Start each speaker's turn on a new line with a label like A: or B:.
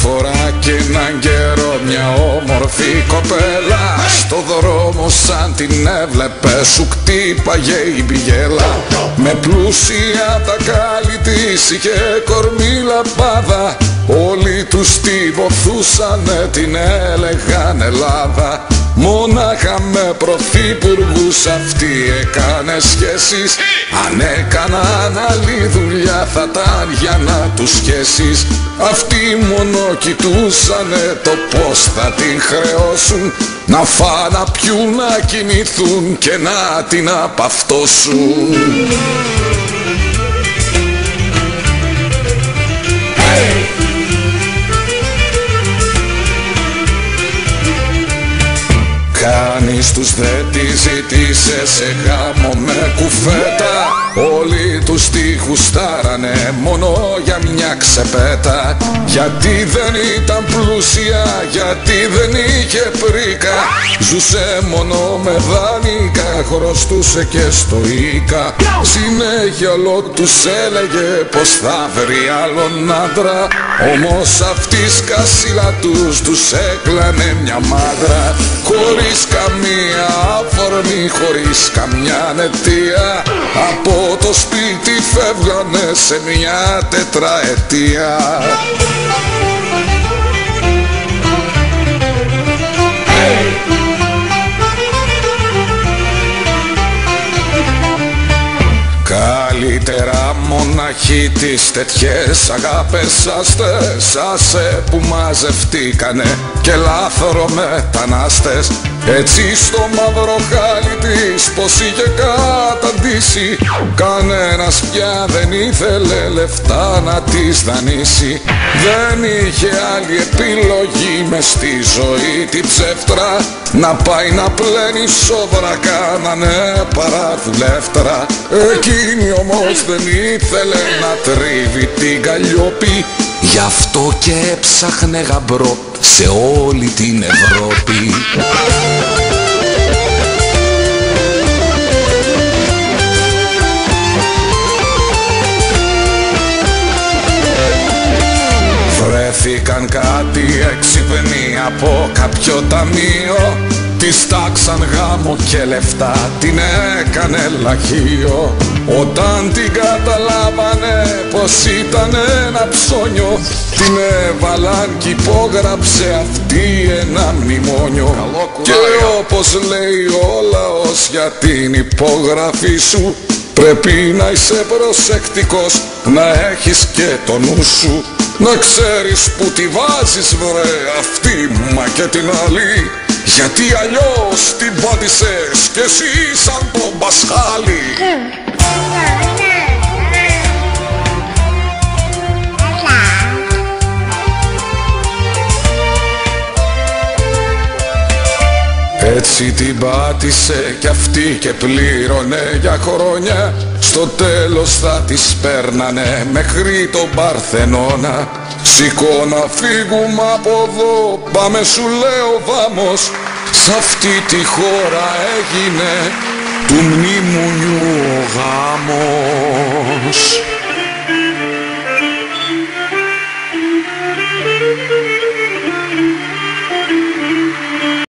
A: φορά και έναν καιρό μια όμορφη κοπέλα στο δρόμο σαν την έβλεπε σου κτύπαγε η πηγέλα. Με πλούσια τα κάλλη της είχε κορμί λαμπάδα, όλοι τους τη βοηθούσανε, την έλεγαν Ελλάδα. Μόναχα με πρωθυπουργούς αυτή έκανε σχέσεις, αν έκαναν άλλη δουλειά θα ήταν για να τους σχέσεις. Αυτοί μόνο κοιτούσανε το πως θα την χρεώσουν, να φά, να πιούν, να κοιμηθούν και να την απαυτώσουν. Κανείς τους δεν τη ζήτησε σε γάμο με κουφέτα, όλοι τους τη γουστάρανε μόνο για μια ξεπέτα. Γιατί δεν ήταν πλούσια, γιατί δεν είχε πρίκα, ζούσε μόνο με δάνεικα, χρωστούσε και στο Ίκα. Συνέχεια όλο τους έλεγε πως θα βρει άλλον άντρα, όμως αυτή σκασίλα τους έκλανε μια μάντρα. Χωρίς καμία αφορμή, χωρίς καμιά αιτία, από το σπίτι φεύγανε σε μια τετραετία. Καλύτερα μοναχοί τις τέτοιες αγάπες άσε που μαζευτήκανε και λάθρο μετανάστες. Έτσι στο μαύρο χάλι της πως είχε καταντήσει, κανένας πια δεν ήθελε λεφτά να της δανείσει. Δεν είχε άλλη επιλογή μες στη ζωή την ψεύτρα, να πάει να πλένει σόβρα, κάνανε παραδουλεύτρα. Εκείνη όμως δεν ήθελε να τρίβει την Καλλιόπη, γι' αυτό και έψαχνε γαμπρό σε όλη την Ευρώπη. Βρέθηκαν κάτι έξυπνοι από κάποιο ταμείο, της τάξαν γάμο και λεφτά, την έκανε λαχείο. Όταν την καταλάβανε πως ήταν ένα ψώνιο, την έβαλαν κι υπόγραψε αυτή ένα μνημόνιο. Και όπως λέει ο λαός για την υπογραφή σου, πρέπει να είσαι προσεκτικός, να έχεις και το νου σου, να ξέρεις που τη βάζεις βρε αυτή μα και την άλλη, γιατί αλλιώς την πάτησες κι εσύ σαν τον Πασχάλη. Έτσι την πάτησε κι αυτή και πλήρωνε για χρόνια, στο τέλος θα τις παίρνανε μέχρι τον Παρθενώνα. Σηκώ να φύγουμε από εδώ, πάμε σου λέω βάμος, σ' αυτή τη χώρα έγινε του μνημονιού ο γάμος.